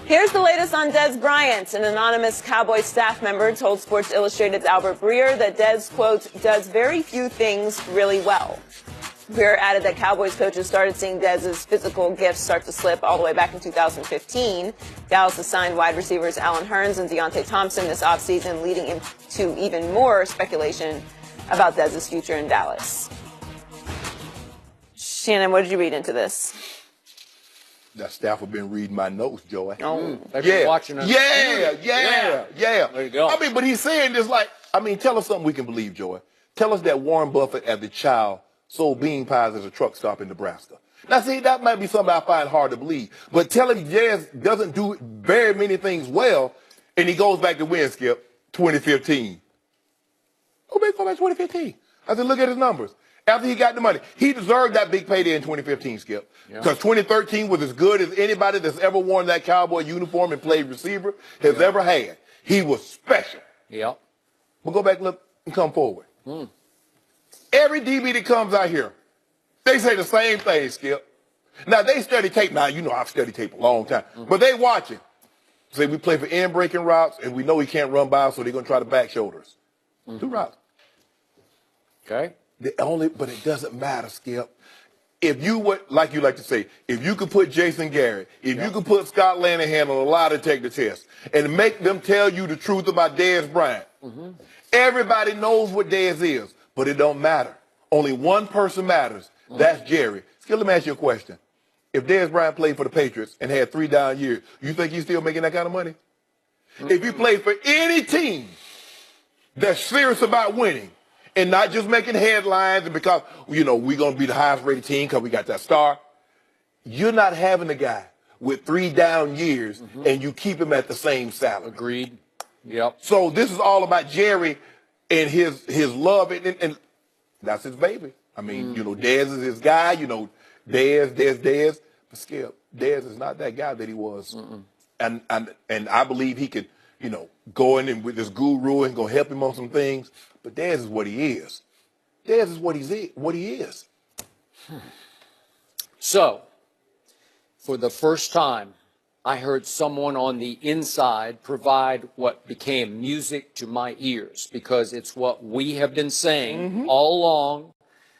Here's the latest on Dez Bryant. An anonymous Cowboys staff member told Sports Illustrated's Albert Breer that Dez, quote, does very few things really well. Breer added that Cowboys coaches started seeing Dez's physical gifts start to slip all the way back in 2015. Dallas assigned wide receivers Allen Hurns and Deontay Thompson this offseason, leading into even more speculation about Dez's future in Dallas. Shannon, what did you read into this? That staff have been reading my notes, Joey. Oh, they've been watching us. Yeah. There you go. I mean, but he's saying this like, tell us something we can believe, Joey. Tell us that Warren Buffett, as a child, sold bean pies at a truck stop in Nebraska. Now, see, that might be something I find hard to believe. But tell him Dez doesn't do very many things well, and he goes back to win, Skip, 2015. Go back to 2015. I said, look at his numbers. After he got the money, he deserved that big payday in 2015, Skip. Because 2013 was as good as anybody that's ever worn that Cowboy uniform and played receiver has ever had. He was special. Yeah. But go back, look, and come forward. Every DB that comes out here, they say the same thing, Skip. Now, they study tape. Now, you know I've studied tape a long time. But they watch it. Say we play for end-breaking routes, and we know he can't run by, so they're going to try to back shoulders. 2 routes. Okay. But it doesn't matter, Skip. If you would, like you like to say, if you could put Jason Garrett, if you could put Scott Lanahan on a lie detector test and make them tell you the truth about Dez Bryant, everybody knows what Dez is, but it don't matter. Only one person matters. That's Jerry. Skip, let me ask you a question. If Dez Bryant played for the Patriots and had 3 down years, you think he's still making that kind of money? If he played for any team that's serious about winning, and not just making headlines and because, we're going to be the highest rated team because we got that star. You're not having a guy with 3 down years and you keep him at the same salary. Agreed. Yep. So this is all about Jerry and his love, and that's his baby. Dez is his guy. Dez. But Skip, Dez is not that guy that he was. And I believe he could, go in and with this guru and go help him on some things. But Dez is what he is. Dez is what he is. So, for the first time, I heard someone on the inside provide what became music to my ears, because it's what we have been saying all along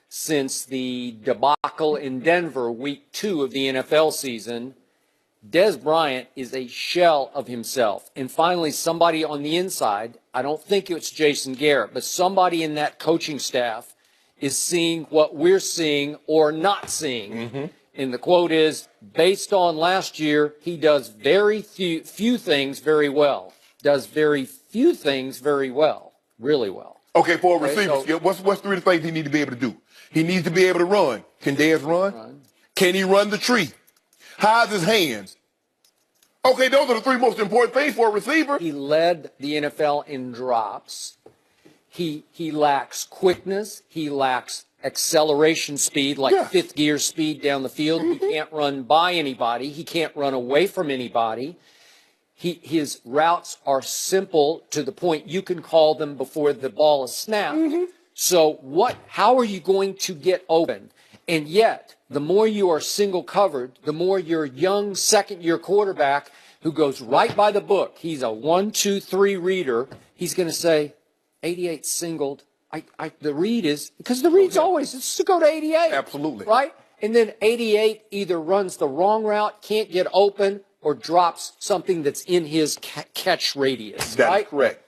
since the debacle in Denver, week 2 of the NFL season. Dez Bryant is a shell of himself. And finally, somebody on the inside, I don't think it's Jason Garrett, but somebody in that coaching staff is seeing what we're seeing or not seeing. And the quote is, based on last year, he does very few things very well. Does very few things very well. Really well. Okay, for a receiver, Skip, what's 3 things he needs to be able to do? He needs to be able to run. Can Dez run? Can he run the tree? How's his hands? Okay, those are the 3 most important things for a receiver. He led the NFL in drops. He lacks quickness. He lacks acceleration speed, like 5th gear speed down the field. He can't run by anybody. He can't run away from anybody. His routes are simple to the point you can call them before the ball is snapped. So how are you going to get open? And yet, the more you are single covered, the more your young second-year quarterback who goes right by the book, he's a 1, 2, 3 reader, he's going to say, 88 singled. The read is, because the read's always, it's to go to 88. Absolutely. Right? And then 88 either runs the wrong route, can't get open, or drops something that's in his catch radius. That's correct.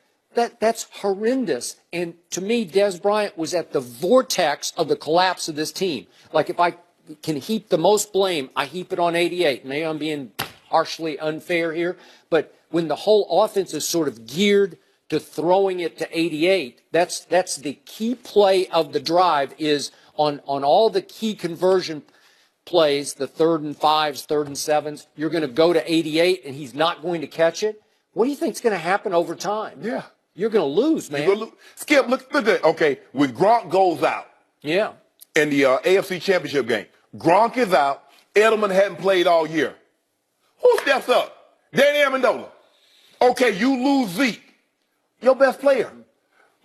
That's horrendous. And to me, Dez Bryant was at the vortex of the collapse of this team. Like, if I can heap the most blame, I heap it on 88. Maybe I'm being harshly unfair here, but when the whole offense is sort of geared to throwing it to 88, that's the key play of the drive is on all the key conversion plays, the 3rd and 5s, 3rd and 7s, you're going to go to 88 and he's not going to catch it. What do you think is going to happen over time? Yeah. You're going to lose, man. Skip, look at that. Okay, when Gronk goes out in the AFC Championship game, Gronk is out. Edelman hadn't played all year. Who steps up? Danny Amendola. Okay, you lose Zeke, your best player.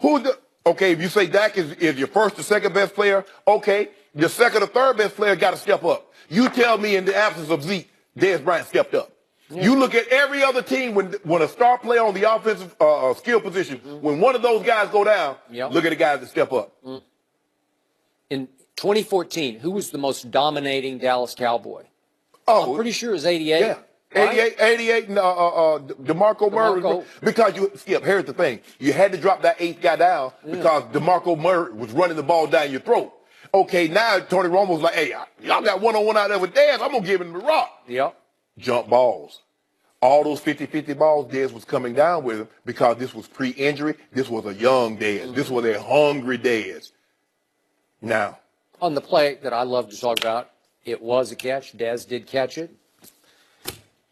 Okay, if you say Dak is your first or second best player, okay, your second or third best player got to step up. You tell me in the absence of Zeke, Dez Bryant stepped up. You look at every other team when a star player on the offensive skill position, when one of those guys go down, look at the guys that step up. In 2014, who was the most dominating Dallas Cowboy? Oh, I'm pretty sure it was 88. Yeah. Right? 88, and DeMarco Murray. Because here's the thing. You had to drop that eighth guy down because DeMarco Murray was running the ball down your throat. Okay, now Tony Romo's like, hey, y'all got one-on-one out there with Dez. I'm going to give him the rock. Yep. Jump balls. All those 50-50 balls, Dez was coming down with him because this was pre-injury. This was a young Dez. This was a hungry Dez. Now. On the play that I love to talk about, it was a catch. Dez did catch it.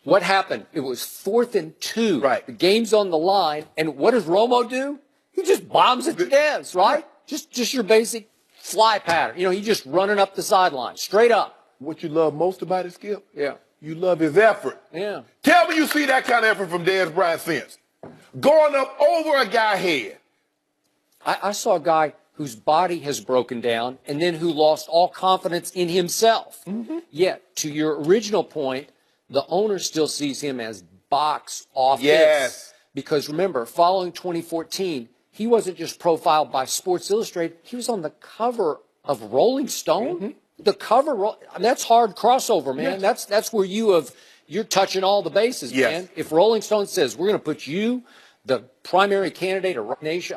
What happened? It was 4th and 2. Right. The game's on the line, and what does Romo do? He just bombs it to Dez, right? Just your basic fly pattern. You know, he just running up the sideline, straight up. What you love most about it, Skip? Yeah. You love his effort. Yeah. Tell me you see that kind of effort from Dez Bryant since. Going up over a guy's head. I saw a guy whose body has broken down and then who lost all confidence in himself. Yet, to your original point, the owner still sees him as box office. Yes. Because remember, following 2014, he wasn't just profiled by Sports Illustrated. He was on the cover of Rolling Stone. The cover, that's hard crossover, man. Yes. That's where you're touching all the bases, man. If Rolling Stone says, we're going to put you, the primary candidate of Rock Nation,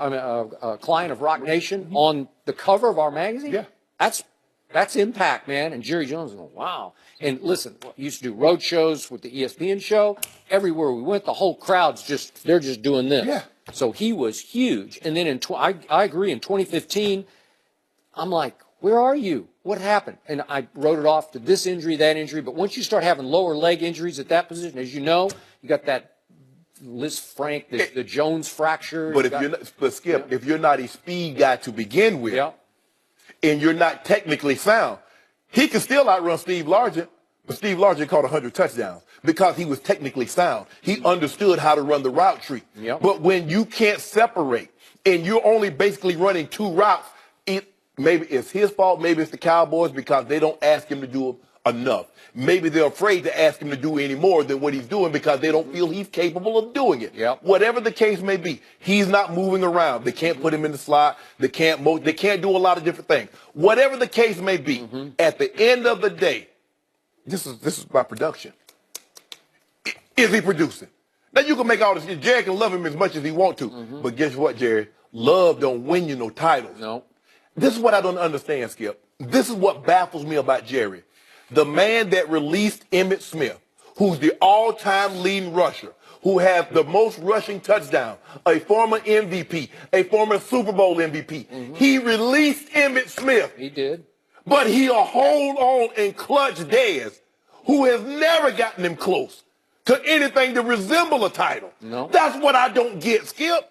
client of Rock Nation, on the cover of our magazine, that's impact, man. And Jerry Jones goes, wow. And listen, we used to do road shows with the ESPN show. Everywhere we went, the whole crowd's they're just doing this. Yeah. So he was huge. And then I agree, in 2015, I'm like, where are you? What happened? And I wrote it off to this injury, that injury. But once you start having lower leg injuries at that position, as you know, you got that Liz Frank, the Jones fracture. But Skip, if you're not a speed guy to begin with, and you're not technically sound, he can still outrun Steve Largent, but Steve Largent caught 100 touchdowns because he was technically sound. He understood how to run the route tree. But when you can't separate and you're only basically running two routes, maybe it's his fault, maybe it's the Cowboys because they don't ask him to do enough. Maybe they're afraid to ask him to do any more than what he's doing because they don't feel he's capable of doing it. Whatever the case may be, he's not moving around. They can't put him in the slot. They can't do a lot of different things. Whatever the case may be, at the end of the day, this is my production. Is he producing? Now you can make all this. Jerry can love him as much as he want to, but guess what, Jerry? Love don't win you no titles. No. This is what I don't understand, Skip. This is what baffles me about Jerry. The man that released Emmitt Smith, who's the all-time leading rusher, who has the most rushing touchdown, a former MVP, a former Super Bowl MVP. He released Emmitt Smith. He did. But he'll hold on and clutch Dez, who has never gotten him close to anything to resemble a title. No. That's what I don't get, Skip.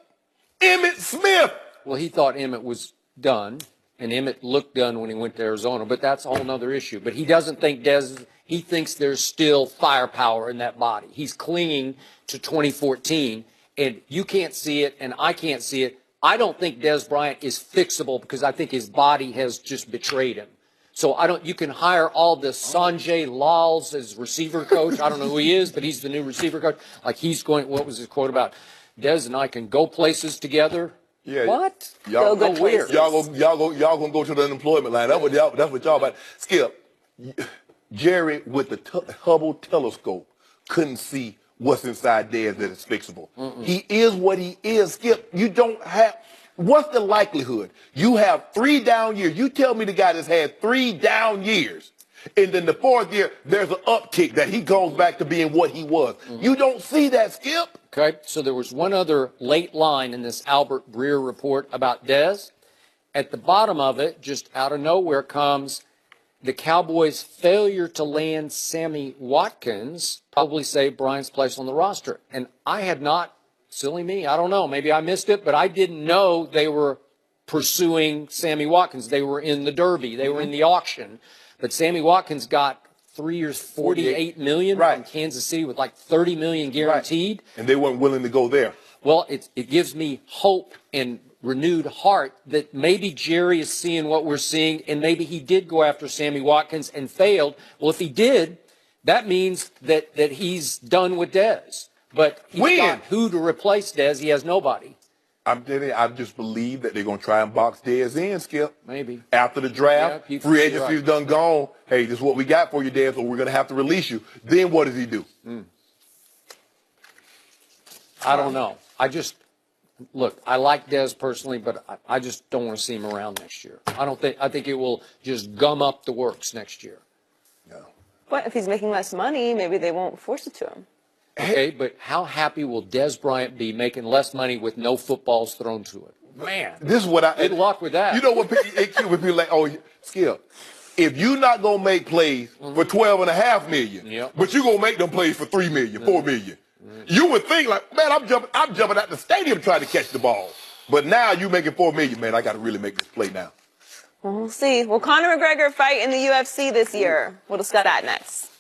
Emmitt Smith. Well, he thought Emmitt was done. And Emmitt looked done when he went to Arizona, but that's a whole other issue. But he doesn't think Dez, he thinks there's still firepower in that body. He's clinging to 2014, and you can't see it, and I can't see it. I don't think Dez Bryant is fixable because I think his body has just betrayed him. So you can hire all the Sanjay Lals as receiver coach. I don't know who he is, but he's the new receiver coach. Like what was his quote about? Dez and I can go places together. Yeah. What? Y'all go where? Y'all gonna go to the unemployment line. That's what y'all about. Skip, Jerry with the Hubble telescope couldn't see what's inside Dez that is fixable. He is what he is. Skip, you don't have. What's the likelihood? You have 3 down years. You tell me the guy that's had 3 down years, and then the 4th year there's an uptick that he goes back to being what he was. You don't see that, Skip. Okay, so there was one other late line in this Albert Breer report about Dez. At the bottom of it, just out of nowhere, comes the Cowboys' failure to land Sammy Watkins, probably saved Bryant's place on the roster. And I had not, silly me, I don't know, maybe I missed it, but I didn't know they were pursuing Sammy Watkins. They were in the Derby. They were in the auction. But Sammy Watkins got 3 years, $48 million from Kansas City with like $30 million guaranteed. And they weren't willing to go there. Well, it gives me hope and renewed heart that maybe Jerry is seeing what we're seeing, and maybe he did go after Sammy Watkins and failed. Well, if he did, that means that he's done with Dez. But he's got who to replace Dez? He has nobody. I'm telling you, I just believe that they're going to try and box Dez in, Skip. Maybe. After the draft, yeah, free agency's done gone. Hey, this is what we got for you, Dez, so we're going to have to release you. Then what does he do? I don't know. Look, I like Dez personally, but I just don't want to see him around next year. I think it will just gum up the works next year. No. But if he's making less money, maybe they won't force it to him. Okay, but how happy will Dez Bryant be making less money with no footballs thrown to it? Man, this is what good luck with that. You know what? It cute when people like, oh, Skip, if you're not gonna make plays for $12.5 million, but you're gonna make them plays for $3 million, $4 million, you would think like, man, I'm jumping out the stadium trying to catch the ball. But now you making $4 million, man. I got to really make this play now. Well, we'll see. Will Conor McGregor fight in the UFC this year? We'll discuss that next.